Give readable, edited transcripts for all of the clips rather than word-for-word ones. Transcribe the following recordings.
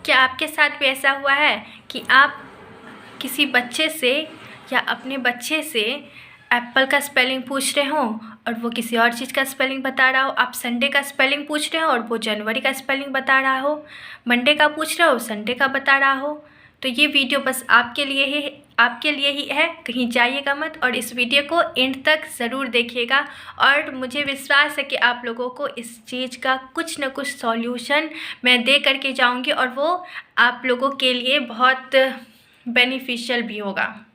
क्या आपके साथ भी ऐसा हुआ है कि आप किसी बच्चे से या अपने बच्चे से एप्पल का स्पेलिंग पूछ रहे हो और वो किसी और चीज़ का स्पेलिंग बता रहा हो। आप संडे का स्पेलिंग पूछ रहे हो और वो जनवरी का स्पेलिंग बता रहा हो। मंडे का पूछ रहे हो, संडे का बता रहा हो। तो ये वीडियो बस आपके लिए ही है। कहीं जाइएगा मत और इस वीडियो को एंड तक ज़रूर देखिएगा। और मुझे विश्वास है कि आप लोगों को इस चीज़ का कुछ न कुछ सॉल्यूशन मैं दे करके जाऊंगी और वो आप लोगों के लिए बहुत बेनिफिशियल भी होगा।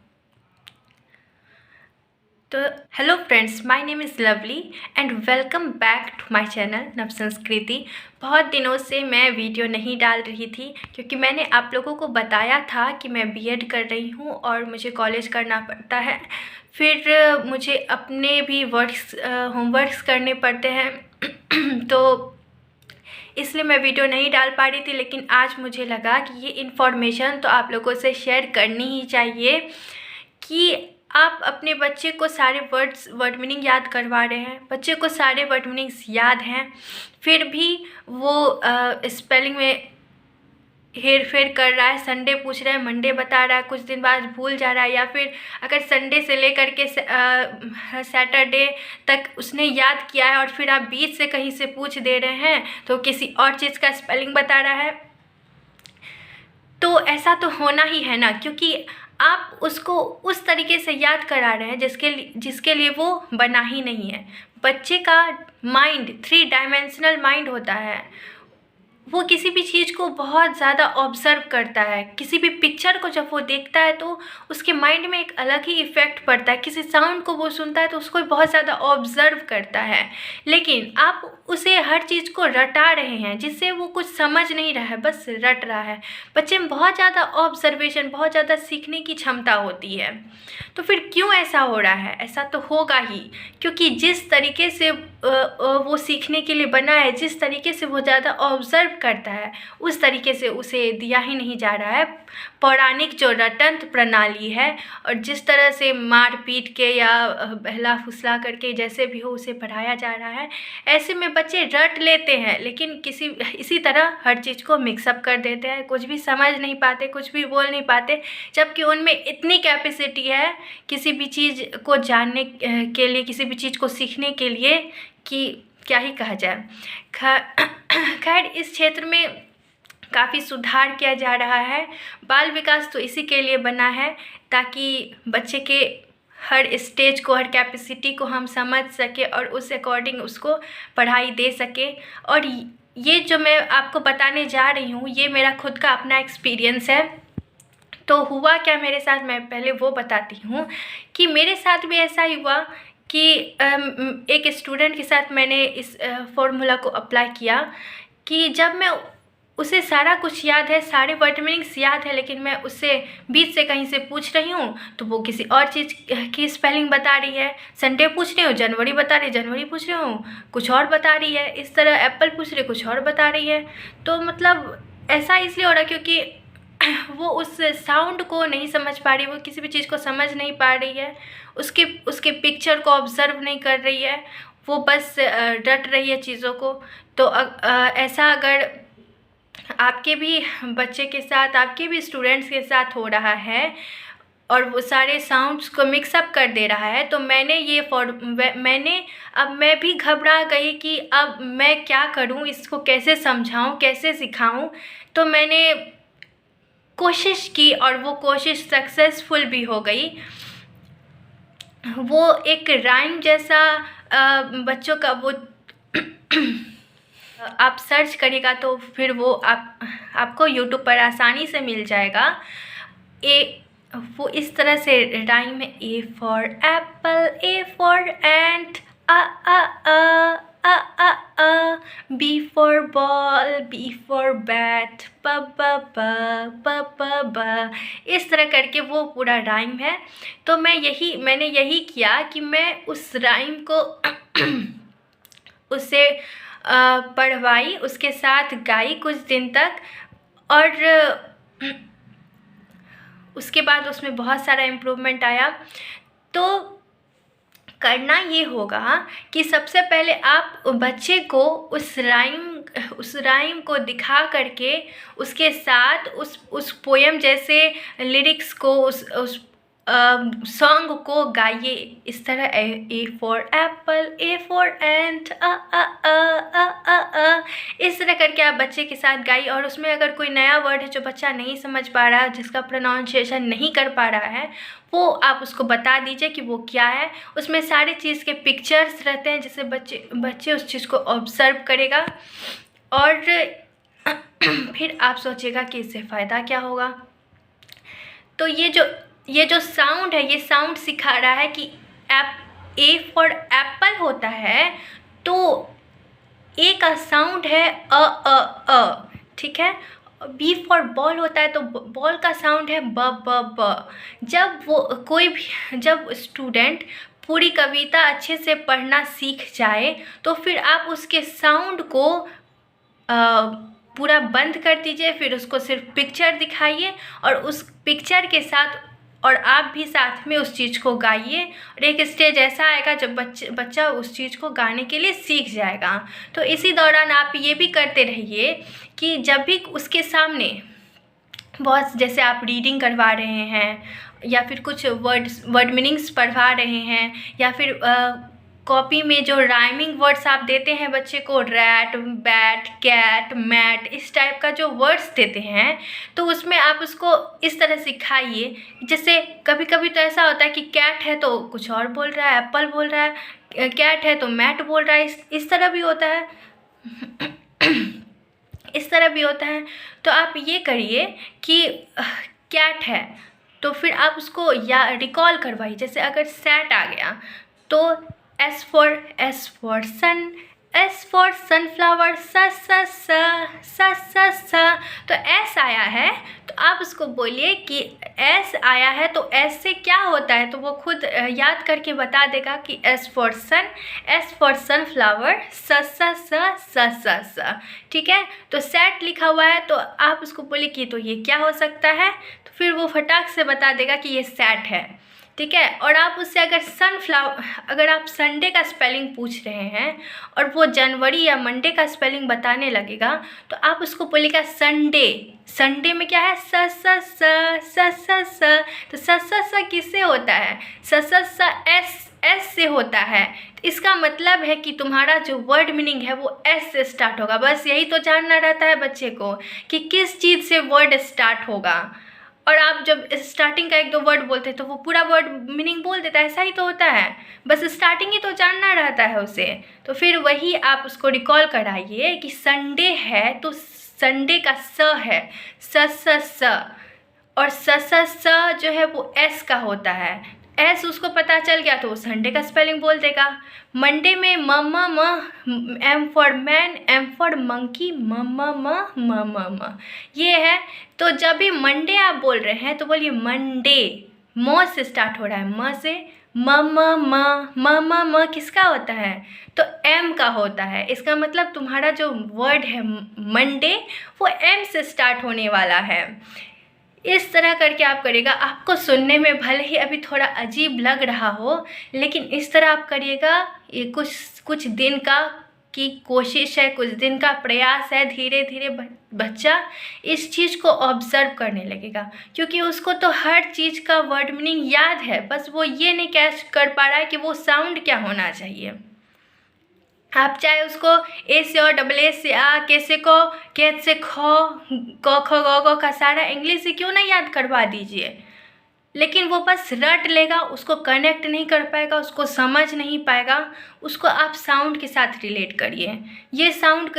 तो hello friends, my name is Lovely and welcome back to my channel Nav Sanskriti. बहुत दिनों से मैं वीडियो नहीं डाल रही थी क्योंकि मैंने आप लोगों को बताया था कि मैं बीएड कर रही हूँ और मुझे कॉलेज करना पड़ता है। फिर मुझे अपने भी होमवर्क्स करने पड़ते हैं तो इसलिए मैं वीडियो नहीं डाल पा रही थी। लेकिन आज मुझे लगा कि ये इन्फॉर्मेशन तो आप लोगों से शेयर करनी ही चाहिए कि आप अपने बच्चे को सारे वर्ड मीनिंग याद करवा रहे हैं, बच्चे को सारे वर्ड मीनिंग्स याद हैं, फिर भी वो स्पेलिंग में हेर फेर कर रहा है। संडे पूछ रहा है, मंडे बता रहा है, कुछ दिन बाद भूल जा रहा है, या फिर अगर संडे से लेकर के सैटरडे तक उसने याद किया है और फिर आप बीच से कहीं से पूछ दे रहे हैं तो किसी और चीज़ का स्पेलिंग बता रहा है। तो ऐसा तो होना ही है ना, क्योंकि आप उसको उस तरीके से याद करा रहे हैं जिसके लिए वो बना ही नहीं है। बच्चे का माइंड 3 डायमेंशनल माइंड होता है। वो किसी भी चीज़ को बहुत ज़्यादा ऑब्ज़र्व करता है। किसी भी पिक्चर को जब वो देखता है तो उसके माइंड में एक अलग ही इफ़ेक्ट पड़ता है। किसी साउंड को वो सुनता है तो उसको बहुत ज़्यादा ऑब्ज़र्व करता है। लेकिन आप उसे हर चीज़ को रटा रहे हैं जिससे वो कुछ समझ नहीं रहा है, बस रट रहा है। बच्चे में बहुत ज़्यादा ऑब्जर्वेशन, बहुत ज़्यादा सीखने की क्षमता होती है। तो फिर क्यों ऐसा हो रहा है? ऐसा तो होगा ही क्योंकि जिस तरीके से वो सीखने के लिए बना है, जिस तरीके से वो ज़्यादा ऑब्ज़र्व करता है, उस तरीके से उसे दिया ही नहीं जा रहा है। पौराणिक जो रटंत्र प्रणाली है और जिस तरह से मार पीट के या बहला फुसला करके जैसे भी हो उसे पढ़ाया जा रहा है, ऐसे में बच्चे रट लेते हैं लेकिन इसी तरह हर चीज़ को मिक्सअप कर देते हैं। कुछ भी समझ नहीं पाते, कुछ भी बोल नहीं पाते, जबकि उनमें इतनी कैपेसिटी है किसी भी चीज़ को जानने के लिए, किसी भी चीज़ को सीखने के लिए कि क्या ही कहा जाए। खैर, इस क्षेत्र में काफ़ी सुधार किया जा रहा है। बाल विकास तो इसी के लिए बना है ताकि बच्चे के हर स्टेज को, हर कैपेसिटी को हम समझ सके और उस अकॉर्डिंग उसको पढ़ाई दे सके। और ये जो मैं आपको बताने जा रही हूँ ये मेरा खुद का अपना एक्सपीरियंस है। तो हुआ क्या मेरे साथ, मैं पहले वो बताती हूँ कि मेरे साथ भी ऐसा ही हुआ कि एक स्टूडेंट के साथ मैंने इस फॉर्मूला को अप्लाई किया कि जब मैं उसे सारा कुछ याद है, सारे वर्ड मीनिंग्स याद है, लेकिन मैं उससे बीच से कहीं से पूछ रही हूँ तो वो किसी और चीज़ की स्पेलिंग बता रही है। संडे पूछ रही हूँ, जनवरी बता रही है, जनवरी पूछ रही हूँ, कुछ और बता रही है। इस तरह एप्पल पूछ रही है, कुछ और बता रही है। तो मतलब ऐसा इसलिए हो रहा है क्योंकि वो उस साउंड को नहीं समझ पा रही, वो किसी भी चीज़ को समझ नहीं पा रही है, उसके पिक्चर को ऑब्ज़र्व नहीं कर रही है, वो बस रट रही है चीज़ों को। तो ऐसा अगर आपके भी बच्चे के साथ, आपके भी स्टूडेंट्स के साथ हो रहा है और वो सारे साउंड्स को मिक्सअप कर दे रहा है तो अब मैं भी घबरा गई कि अब मैं क्या करूं, इसको कैसे समझाऊं, कैसे सिखाऊं। तो मैंने कोशिश की और वो कोशिश सक्सेसफुल भी हो गई। वो एक राइम जैसा बच्चों का वो आप सर्च करिएगा तो फिर वो आपको यूट्यूब पर आसानी से मिल जाएगा। वो इस तरह से राइम है। A for apple, A for ant, B for ball, B for bat, ब। इस तरह करके वो पूरा राइम है। तो मैंने यही किया कि मैं उस राइम को उससे पढ़वाई, उसके साथ गाई कुछ दिन तक और उसके बाद उसमें बहुत सारा इम्प्रूवमेंट आया। तो करना ये होगा कि सबसे पहले आप बच्चे को उस राइम राइम को दिखा करके उसके साथ उस पोएम जैसे लिरिक्स को उस सॉन्ग को गाइए। इस तरह A for apple, A for ant, इस तरह करके आप बच्चे के साथ गाइए। और उसमें अगर कोई नया वर्ड है जो बच्चा नहीं समझ पा रहा है, जिसका प्रोनाउंसिएशन नहीं कर पा रहा है, वो आप उसको बता दीजिए कि वो क्या है। उसमें सारी चीज़ के पिक्चर्स रहते हैं जिससे बच्चे उस चीज़ को ऑब्ज़र्व करेगा। और फिर आप सोचिएगा कि इससे फ़ायदा क्या होगा। तो ये जो साउंड है, ये साउंड सिखा रहा है कि ए फॉर एप्पल होता है तो ए का साउंड है अ, ठीक है। बी फॉर बॉल होता है तो बॉल का साउंड है ब। जब स्टूडेंट पूरी कविता अच्छे से पढ़ना सीख जाए तो फिर आप उसके साउंड को पूरा बंद कर दीजिए, फिर उसको सिर्फ पिक्चर दिखाइए और उस पिक्चर के साथ और आप भी साथ में उस चीज़ को गाइए। और एक स्टेज ऐसा आएगा जब बच्चा उस चीज़ को गाने के लिए सीख जाएगा। तो इसी दौरान आप ये भी करते रहिए कि जब भी उसके सामने बहुत, जैसे आप रीडिंग करवा रहे हैं या फिर कुछ वर्ड मीनिंग्स पढ़वा रहे हैं या फिर कॉपी में जो राइमिंग वर्ड्स आप देते हैं बच्चे को, रैट, बैट, कैट, मैट, इस टाइप का जो वर्ड्स देते हैं, तो उसमें आप उसको इस तरह सिखाइए। जैसे कभी कभी तो ऐसा होता है कि कैट है तो कुछ और बोल रहा है, एप्पल बोल रहा है, कैट है तो मैट बोल रहा है, इस तरह भी होता है इस तरह भी होता है। तो आप ये करिए कि कैट है तो फिर आप उसको या रिकॉल करवाइए। जैसे अगर सैट आ गया तो S for sun, S for sunflower, सा। तो S आया है तो आप उसको बोलिए कि S आया है तो S से क्या होता है, तो वो खुद याद करके बता देगा कि S for sun, S for sunflower, सा। ठीक है। तो सैट लिखा हुआ है तो आप उसको बोलिए कि तो ये क्या हो सकता है, तो फिर वो फटाक से बता देगा कि ये सैट है। ठीक है। और आप उससे अगर आप संडे का स्पेलिंग पूछ रहे हैं और वो जनवरी या मंडे का स्पेलिंग बताने लगेगा तो आप उसको बोलिएगा संडे में क्या है, स। तो स किससे होता है, स एस से होता है। तो इसका मतलब है कि तुम्हारा जो वर्ड मीनिंग है वो एस से स्टार्ट होगा। बस यही तो जानना रहता है बच्चे को कि किस चीज़ से वर्ड स्टार्ट होगा। और आप जब स्टार्टिंग का एक दो वर्ड बोलते हैं तो वो पूरा वर्ड मीनिंग बोल देता है, ऐसा ही तो होता है। बस स्टार्टिंग ही तो जानना रहता है उसे। तो फिर वही आप उसको रिकॉल कराइए कि संडे है तो संडे का स है, स। और स जो है वो एस का होता है। एस उसको पता चल गया तो वो संडे का स्पेलिंग बोल देगा। मंडे में म, M for man, M for monkey, म ये है। तो जब भी मंडे आप बोल रहे हैं तो बोलिए मंडे, म से स्टार्ट हो रहा है, म से म किसका होता है, तो एम का होता है। इसका मतलब तुम्हारा जो वर्ड है मंडे वो एम से स्टार्ट होने वाला है। इस तरह करके आप करिएगा। आपको सुनने में भले ही अभी थोड़ा अजीब लग रहा हो, लेकिन इस तरह आप करिएगा। ये कुछ दिन का की कोशिश है, कुछ दिन का प्रयास है। धीरे धीरे बच्चा इस चीज़ को ऑब्ज़र्व करने लगेगा, क्योंकि उसको तो हर चीज़ का वर्ड मीनिंग याद है, बस वो ये नहीं कैच कर पा रहा है कि वो साउंड क्या होना चाहिए। आप चाहे उसको ए से और डबल ए से आ, के से को, के से खो, क ख ग का सारा इंग्लिश से क्यों नहीं याद करवा दीजिए, लेकिन वो बस रट लेगा, उसको कनेक्ट नहीं कर पाएगा, उसको समझ नहीं पाएगा। उसको आप साउंड के साथ रिलेट करिए। ये साउंड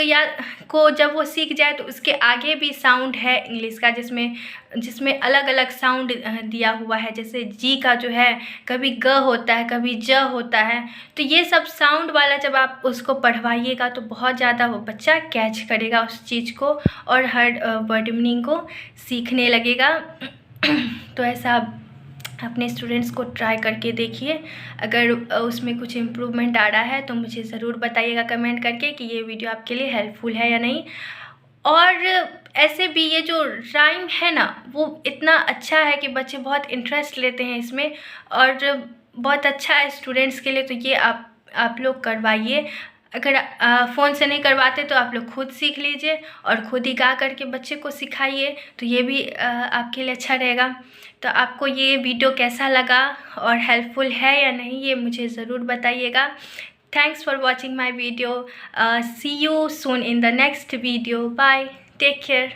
को जब वो सीख जाए तो उसके आगे भी साउंड है इंग्लिश का, जिसमें अलग अलग साउंड दिया हुआ है। जैसे जी का जो है कभी ग होता है, कभी ज होता है। तो ये सब साउंड वाला जब आप उसको पढ़वाइएगा तो बहुत ज़्यादा वो बच्चा कैच करेगा उस चीज़ को और हर वर्ड मीनिंग को सीखने लगेगा। तो ऐसा अपने स्टूडेंट्स को ट्राई करके देखिए। अगर उसमें कुछ इम्प्रूवमेंट आ रहा है तो मुझे ज़रूर बताइएगा कमेंट करके कि ये वीडियो आपके लिए हेल्पफुल है या नहीं। और ऐसे भी ये जो राइम है ना, वो इतना अच्छा है कि बच्चे बहुत इंटरेस्ट लेते हैं इसमें और बहुत अच्छा है स्टूडेंट्स के लिए। तो ये आप लोग करवाइए। अगर फ़ोन से नहीं करवाते तो आप लोग खुद सीख लीजिए और खुद ही गा करके बच्चे को सिखाइए, तो ये भी आपके लिए अच्छा रहेगा। तो आपको ये वीडियो कैसा लगा और हेल्पफुल है या नहीं, ये मुझे ज़रूर बताइएगा। Thanks for watching my video. See you soon in the next video. Bye, take care.